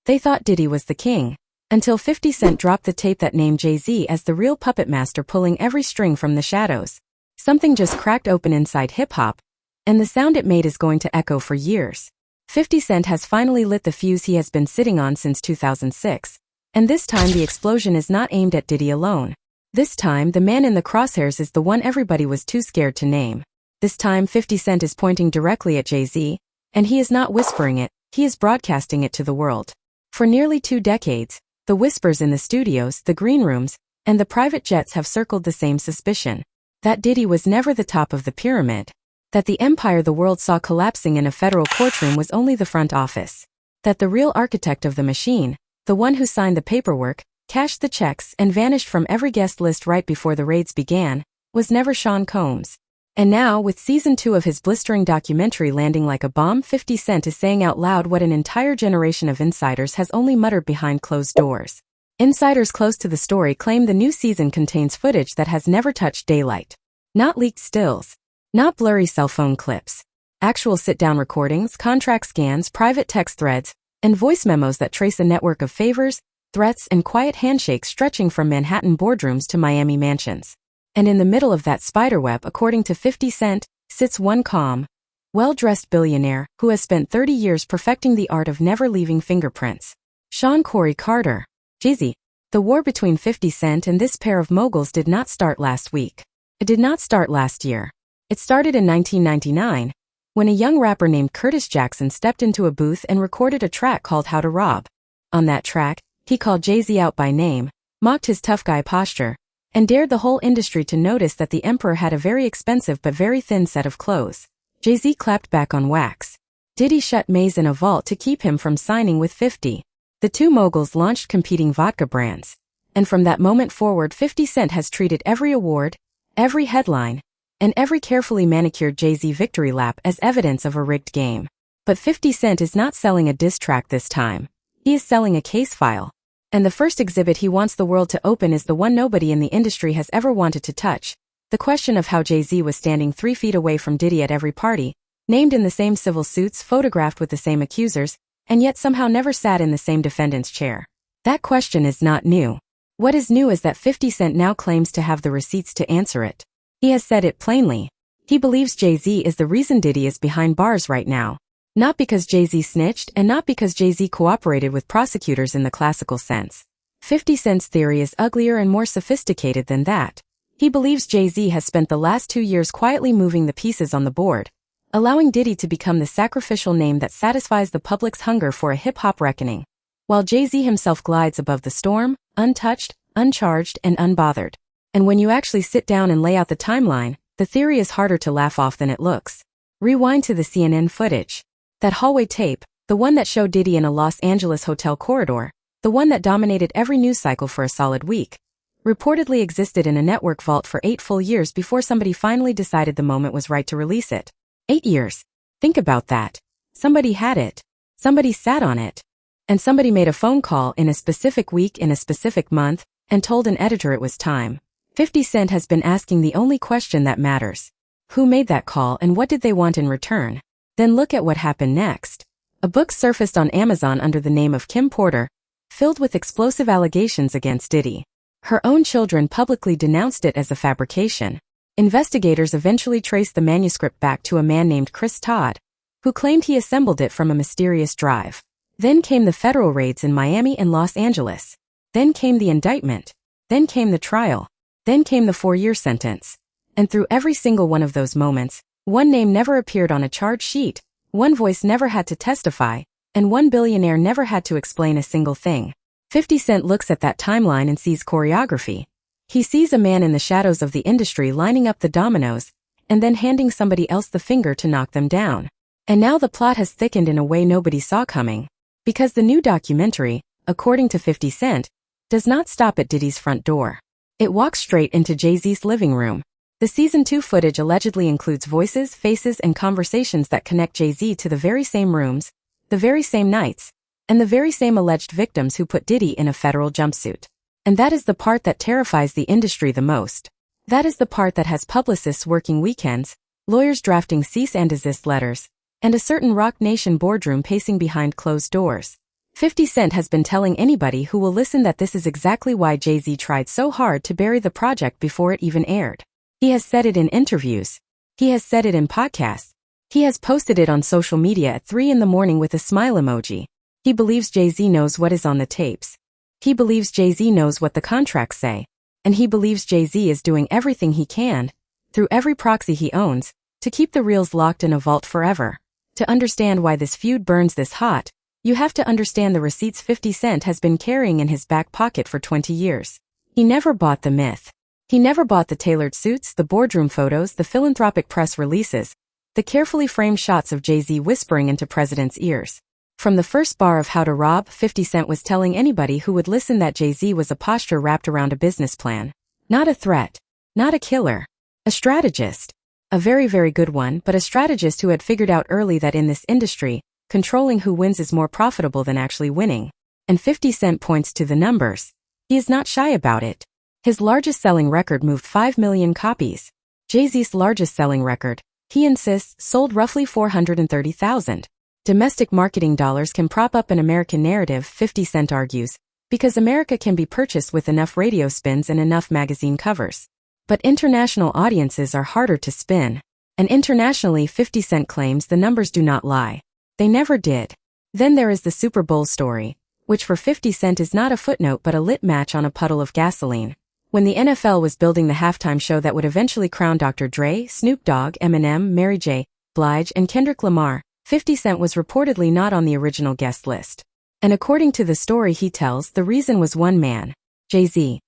They thought Diddy was the king, until 50 Cent dropped the tape that named Jay-Z as the real puppet master pulling every string from the shadows. Something just cracked open inside hip-hop, and the sound it made is going to echo for years. 50 Cent has finally lit the fuse he has been sitting on since 2006, and this time the explosion is not aimed at Diddy alone. This time the man in the crosshairs is the one everybody was too scared to name. This time 50 Cent is pointing directly at Jay-Z, and he is not whispering it, he is broadcasting it to the world. For nearly 2 decades, the whispers in the studios, the green rooms, and the private jets have circled the same suspicion. That Diddy was never the top of the pyramid. That the empire the world saw collapsing in a federal courtroom was only the front office. That the real architect of the machine, the one who signed the paperwork, cashed the checks, and vanished from every guest list right before the raids began, was never Sean Combs. And now, with season 2 of his blistering documentary landing like a bomb, 50 Cent is saying out loud what an entire generation of insiders has only muttered behind closed doors. Insiders close to the story claim the new season contains footage that has never touched daylight. Not leaked stills. Not blurry cell phone clips. Actual sit-down recordings, contract scans, private text threads, and voice memos that trace a network of favors, threats, and quiet handshakes stretching from Manhattan boardrooms to Miami mansions. And in the middle of that spiderweb, according to 50 Cent, sits one calm, well-dressed billionaire who has spent 30 years perfecting the art of never leaving fingerprints. Sean Corey Carter. Jay-Z. The war between 50 Cent and this pair of moguls did not start last week. It did not start last year. It started in 1999, when a young rapper named Curtis Jackson stepped into a booth and recorded a track called How to Rob. On that track, he called Jay-Z out by name, mocked his tough guy posture, and dared the whole industry to notice that the emperor had a very expensive but very thin set of clothes. Jay-Z clapped back on wax. Diddy shut Maze in a vault to keep him from signing with 50. The two moguls launched competing vodka brands, and from that moment forward 50 Cent has treated every award, every headline, and every carefully manicured Jay-Z victory lap as evidence of a rigged game. But 50 Cent is not selling a diss track this time. He is selling a case file. And the first exhibit he wants the world to open is the one nobody in the industry has ever wanted to touch. The question of how Jay-Z was standing 3 feet away from Diddy at every party, named in the same civil suits, photographed with the same accusers, and yet somehow never sat in the same defendant's chair. That question is not new. What is new is that 50 Cent now claims to have the receipts to answer it. He has said it plainly. He believes Jay-Z is the reason Diddy is behind bars right now. Not because Jay-Z snitched and not because Jay-Z cooperated with prosecutors in the classical sense. 50 Cent's theory is uglier and more sophisticated than that. He believes Jay-Z has spent the last 2 years quietly moving the pieces on the board, allowing Diddy to become the sacrificial name that satisfies the public's hunger for a hip-hop reckoning, while Jay-Z himself glides above the storm, untouched, uncharged, and unbothered. And when you actually sit down and lay out the timeline, the theory is harder to laugh off than it looks. Rewind to the CNN footage. That hallway tape, the one that showed Diddy in a Los Angeles hotel corridor, the one that dominated every news cycle for a solid week, reportedly existed in a network vault for 8 full years before somebody finally decided the moment was right to release it. 8 years. Think about that. Somebody had it. Somebody sat on it. And somebody made a phone call in a specific week in a specific month and told an editor it was time. 50 Cent has been asking the only question that matters. Who made that call and what did they want in return? Then look at what happened next. A book surfaced on Amazon under the name of Kim Porter, filled with explosive allegations against Diddy. Her own children publicly denounced it as a fabrication. Investigators eventually traced the manuscript back to a man named Chris Todd, who claimed he assembled it from a mysterious drive. Then came the federal raids in Miami and Los Angeles. Then came the indictment. Then came the trial. Then came the 4-year sentence. And through every single one of those moments, one name never appeared on a charge sheet, one voice never had to testify, and one billionaire never had to explain a single thing. 50 Cent looks at that timeline and sees choreography. He sees a man in the shadows of the industry lining up the dominoes, and then handing somebody else the finger to knock them down. And now the plot has thickened in a way nobody saw coming. Because the new documentary, according to 50 Cent, does not stop at Diddy's front door. It walks straight into Jay-Z's living room. The season 2 footage allegedly includes voices, faces, and conversations that connect Jay-Z to the very same rooms, the very same nights, and the very same alleged victims who put Diddy in a federal jumpsuit. And that is the part that terrifies the industry the most. That is the part that has publicists working weekends, lawyers drafting cease and desist letters, and a certain Roc Nation boardroom pacing behind closed doors. 50 Cent has been telling anybody who will listen that this is exactly why Jay-Z tried so hard to bury the project before it even aired. He has said it in interviews. He has said it in podcasts. He has posted it on social media at 3 in the morning with a smile emoji. He believes Jay-Z knows what is on the tapes. He believes Jay-Z knows what the contracts say. And he believes Jay-Z is doing everything he can, through every proxy he owns, to keep the reels locked in a vault forever. To understand why this feud burns this hot, you have to understand the receipts 50 Cent has been carrying in his back pocket for 20 years. He never bought the myth. He never bought the tailored suits, the boardroom photos, the philanthropic press releases, the carefully framed shots of Jay-Z whispering into presidents' ears. From the first bar of How to Rob, 50 Cent was telling anybody who would listen that Jay-Z was a posture wrapped around a business plan. Not a threat. Not a killer. A strategist. A very, very good one, but a strategist who had figured out early that in this industry, controlling who wins is more profitable than actually winning. And 50 Cent points to the numbers. He is not shy about it. His largest selling record moved 5 million copies. Jay-Z's largest selling record, he insists, sold roughly 430,000. Domestic marketing dollars can prop up an American narrative, 50 Cent argues, because America can be purchased with enough radio spins and enough magazine covers. But international audiences are harder to spin. And internationally, 50 Cent claims the numbers do not lie. They never did. Then there is the Super Bowl story, which for 50 Cent is not a footnote but a lit match on a puddle of gasoline. When the NFL was building the halftime show that would eventually crown Dr. Dre, Snoop Dogg, Eminem, Mary J. Blige, and Kendrick Lamar, 50 Cent was reportedly not on the original guest list. And according to the story he tells, the reason was one man, Jay-Z.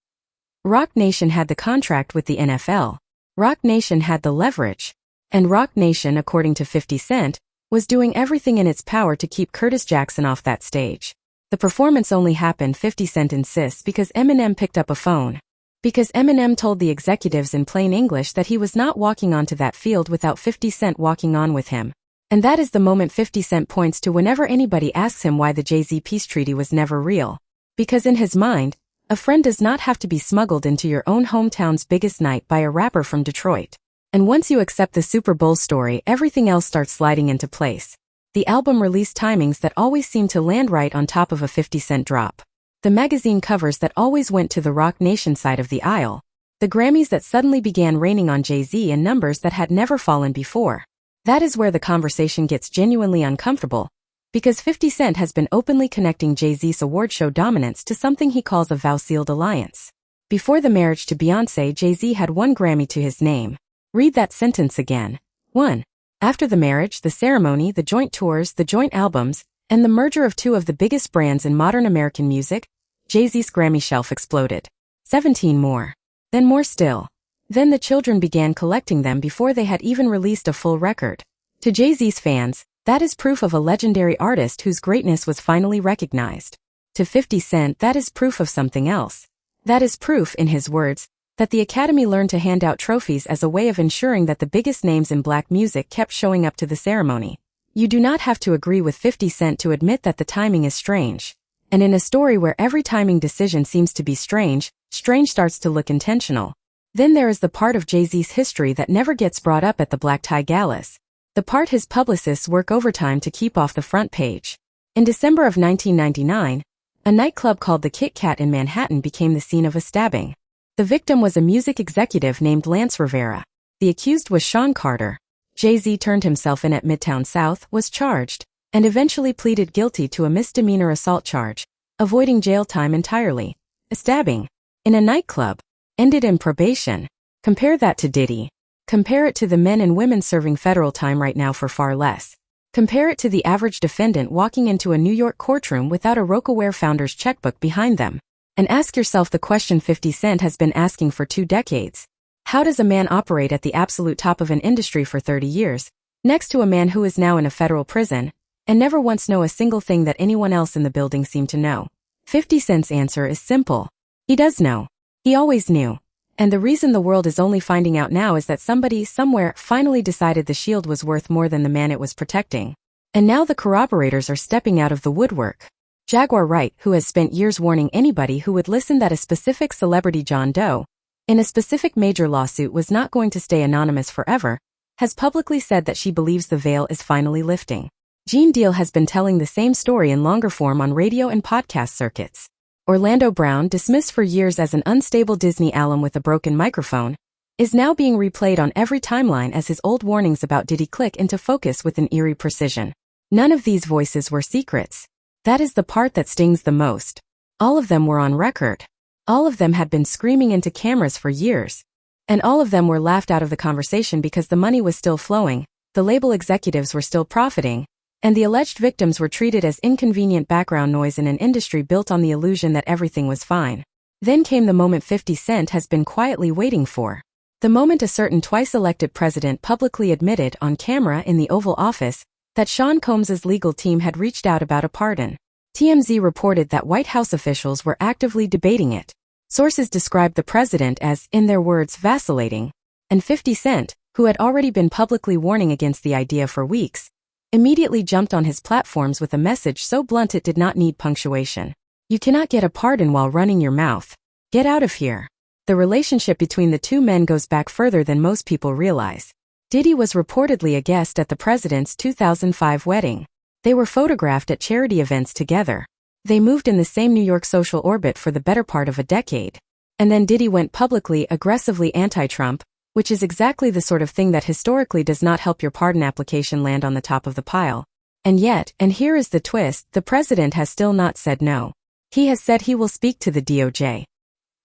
Roc Nation had the contract with the NFL. Roc Nation had the leverage. And Roc Nation, according to 50 Cent, was doing everything in its power to keep Curtis Jackson off that stage. The performance only happened, 50 Cent insists, because Eminem picked up a phone. Because Eminem told the executives in plain English that he was not walking onto that field without 50 Cent walking on with him. And that is the moment 50 Cent points to whenever anybody asks him why the Jay-Z peace treaty was never real. Because in his mind, a friend does not have to be smuggled into your own hometown's biggest night by a rapper from Detroit. And once you accept the Super Bowl story, everything else starts sliding into place. The album release timings that always seem to land right on top of a 50 Cent drop. The magazine covers that always went to the Roc Nation side of the aisle. The Grammys that suddenly began raining on Jay-Z in numbers that had never fallen before. That is where the conversation gets genuinely uncomfortable, because 50 Cent has been openly connecting Jay-Z's award show dominance to something he calls a vow-sealed alliance. Before the marriage to Beyoncé, Jay-Z had 1 Grammy to his name. Read that sentence again. 1. After the marriage, the ceremony, the joint tours, the joint albums, and the merger of 2 of the biggest brands in modern American music, Jay-Z's Grammy shelf exploded. 17 more. Then more still. Then the children began collecting them before they had even released a full record. To Jay-Z's fans, that is proof of a legendary artist whose greatness was finally recognized. To 50 Cent, that is proof of something else. That is proof, in his words, that the Academy learned to hand out trophies as a way of ensuring that the biggest names in black music kept showing up to the ceremony. You do not have to agree with 50 Cent to admit that the timing is strange. And in a story where every timing decision seems to be strange, strange starts to look intentional. Then there is the part of Jay-Z's history that never gets brought up at the black tie galas. The part his publicists work overtime to keep off the front page. In December of 1999, a nightclub called the Kit Kat in Manhattan became the scene of a stabbing. The victim was a music executive named Lance Rivera. The accused was Sean Carter. Jay-Z turned himself in at Midtown South, was charged, and eventually pleaded guilty to a misdemeanor assault charge, avoiding jail time entirely. A stabbing in a nightclub ended in probation. Compare that to Diddy. Compare it to the men and women serving federal time right now for far less. Compare it to the average defendant walking into a New York courtroom without a Roc-aware founder's checkbook behind them. And ask yourself the question 50 Cent has been asking for 2 decades. How does a man operate at the absolute top of an industry for 30 years, next to a man who is now in a federal prison, and never once know a single thing that anyone else in the building seemed to know? 50 Cent's answer is simple. He does know. He always knew. And the reason the world is only finding out now is that somebody, somewhere, finally decided the shield was worth more than the man it was protecting. And now the corroborators are stepping out of the woodwork. Jaguar Wright, who has spent years warning anybody who would listen that a specific celebrity John Doe, in a specific major lawsuit was not going to stay anonymous forever, has publicly said that she believes the veil is finally lifting. Gene Deal has been telling the same story in longer form on radio and podcast circuits. Orlando Brown, dismissed for years as an unstable Disney alum with a broken microphone, is now being replayed on every timeline as his old warnings about Diddy click into focus with an eerie precision. None of these voices were secrets. That is the part that stings the most. All of them were on record. All of them had been screaming into cameras for years. And all of them were laughed out of the conversation because the money was still flowing, the label executives were still profiting, and the alleged victims were treated as inconvenient background noise in an industry built on the illusion that everything was fine. Then came the moment 50 Cent has been quietly waiting for. The moment a certain twice-elected president publicly admitted on camera in the Oval Office that Sean Combs's legal team had reached out about a pardon. TMZ reported that White House officials were actively debating it. Sources described the president as, in their words, vacillating. And 50 Cent, who had already been publicly warning against the idea for weeks, immediately jumped on his platforms with a message so blunt it did not need punctuation. You cannot get a pardon while running your mouth. Get out of here. The relationship between the two men goes back further than most people realize. Diddy was reportedly a guest at the president's 2005 wedding. They were photographed at charity events together. They moved in the same New York social orbit for the better part of a decade. And then Diddy went publicly aggressively anti-Trump, which is exactly the sort of thing that historically does not help your pardon application land on the top of the pile. And yet, and here is the twist, the president has still not said no. He has said he will speak to the DOJ.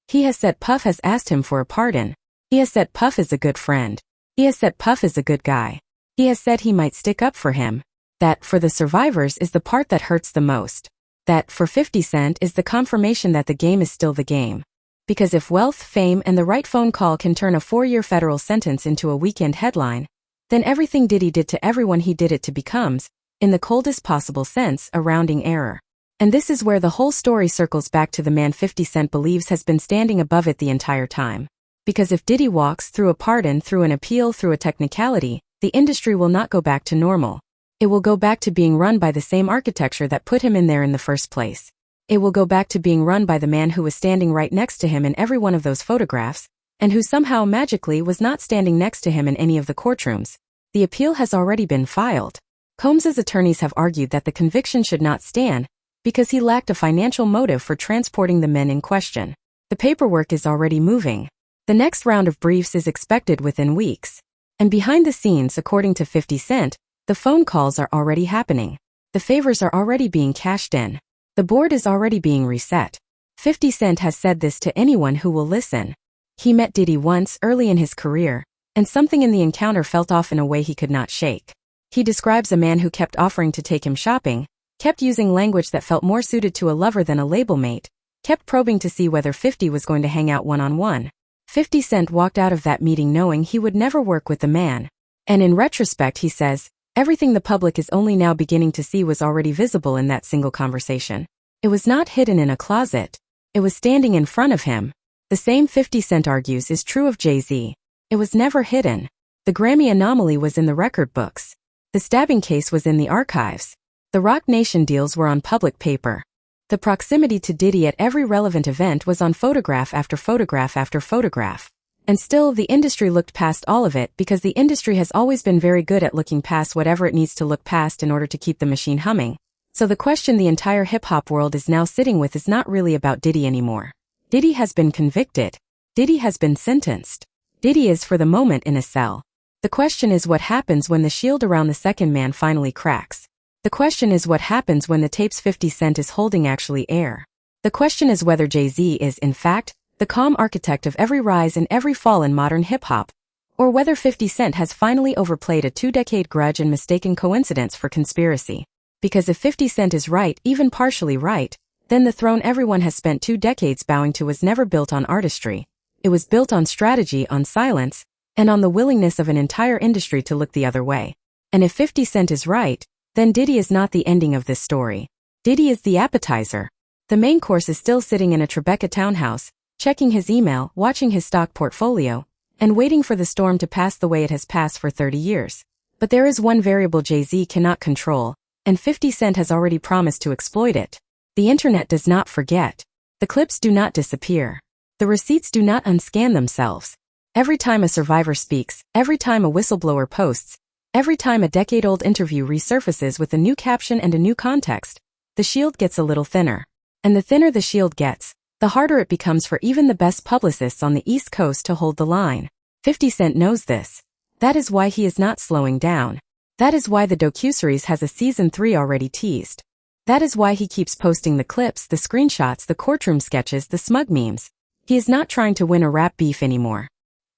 He has said Puff has asked him for a pardon. He has said Puff is a good friend. He has said Puff is a good guy. He has said he might stick up for him. That, for the survivors, is the part that hurts the most. That, for 50 Cent, is the confirmation that the game is still the game. Because if wealth, fame, and the right phone call can turn a 4-year federal sentence into a weekend headline, then everything Diddy did to everyone he did it to becomes, in the coldest possible sense, a rounding error. And this is where the whole story circles back to the man 50 Cent believes has been standing above it the entire time. Because if Diddy walks through a pardon, through an appeal, through a technicality, the industry will not go back to normal. It will go back to being run by the same architecture that put him in there in the first place. It will go back to being run by the man who was standing right next to him in every one of those photographs, and who somehow magically was not standing next to him in any of the courtrooms. The appeal has already been filed. Combs's attorneys have argued that the conviction should not stand, because he lacked a financial motive for transporting the men in question. The paperwork is already moving. The next round of briefs is expected within weeks. And behind the scenes, according to 50 Cent, the phone calls are already happening. The favors are already being cashed in. The board is already being reset. 50 Cent has said this to anyone who will listen. He met Diddy once early in his career, and something in the encounter felt off in a way he could not shake. He describes a man who kept offering to take him shopping, kept using language that felt more suited to a lover than a label mate, kept probing to see whether 50 was going to hang out one-on-one. 50 Cent walked out of that meeting knowing he would never work with the man. And in retrospect, he says, everything the public is only now beginning to see was already visible in that single conversation. It was not hidden in a closet. It was standing in front of him. The same 50 Cent argues is true of Jay-Z. It was never hidden. The Grammy anomaly was in the record books. The stabbing case was in the archives. The Roc Nation deals were on public paper. The proximity to Diddy at every relevant event was on photograph after photograph after photograph. And still, the industry looked past all of it because the industry has always been very good at looking past whatever it needs to look past in order to keep the machine humming. So the question the entire hip-hop world is now sitting with is not really about Diddy anymore. Diddy has been convicted. Diddy has been sentenced. Diddy is for the moment in a cell. The question is what happens when the shield around the second man finally cracks. The question is what happens when the tapes 50 Cent is holding actually air. The question is whether Jay-Z is, in fact, the calm architect of every rise and every fall in modern hip-hop, or whether 50 Cent has finally overplayed a 2-decade grudge and mistaken coincidence for conspiracy. Because if 50 Cent is right, even partially right, then the throne everyone has spent 2 decades bowing to was never built on artistry. It was built on strategy, on silence, and on the willingness of an entire industry to look the other way. And if 50 Cent is right, then Diddy is not the ending of this story. Diddy is the appetizer. The main course is still sitting in a Tribeca townhouse, checking his email, watching his stock portfolio, and waiting for the storm to pass the way it has passed for 30 years. But there is one variable Jay-Z cannot control, and 50 Cent has already promised to exploit it. The internet does not forget. The clips do not disappear. The receipts do not unscan themselves. Every time a survivor speaks, every time a whistleblower posts, Every time a decade-old interview resurfaces with a new caption and a new context, the shield gets a little thinner. And the thinner the shield gets, the harder it becomes for even the best publicists on the East Coast to hold the line. 50 Cent knows this. That is why he is not slowing down. That is why the docuseries has a season 3 already teased. That is why he keeps posting the clips, the screenshots, the courtroom sketches, the smug memes. He is not trying to win a rap beef anymore.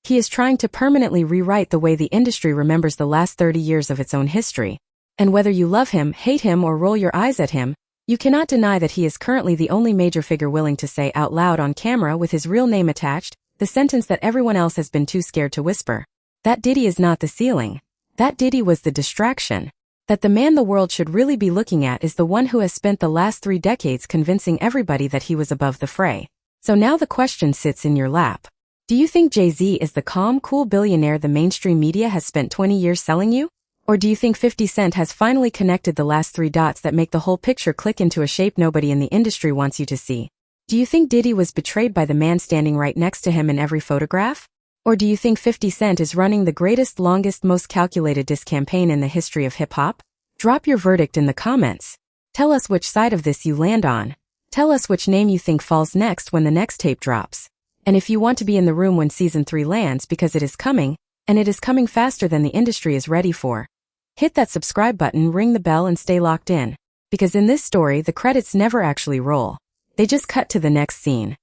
He is trying to permanently rewrite the way the industry remembers the last 30 years of its own history. And whether you love him, hate him, or roll your eyes at him, you cannot deny that he is currently the only major figure willing to say out loud on camera with his real name attached, the sentence that everyone else has been too scared to whisper. That Diddy is not the ceiling. That Diddy was the distraction. That the man the world should really be looking at is the one who has spent the last 3 decades convincing everybody that he was above the fray. So now the question sits in your lap. Do you think Jay-Z is the calm, cool billionaire the mainstream media has spent 20 years selling you? Or do you think 50 Cent has finally connected the last 3 dots that make the whole picture click into a shape nobody in the industry wants you to see? Do you think Diddy was betrayed by the man standing right next to him in every photograph? Or do you think 50 Cent is running the greatest, longest, most calculated diss campaign in the history of hip-hop? Drop your verdict in the comments. Tell us which side of this you land on. Tell us which name you think falls next when the next tape drops. And if you want to be in the room when season 3 lands, because it is coming, and it is coming faster than the industry is ready for, hit that subscribe button, ring the bell, and stay locked in. Because in this story, the credits never actually roll. They just cut to the next scene.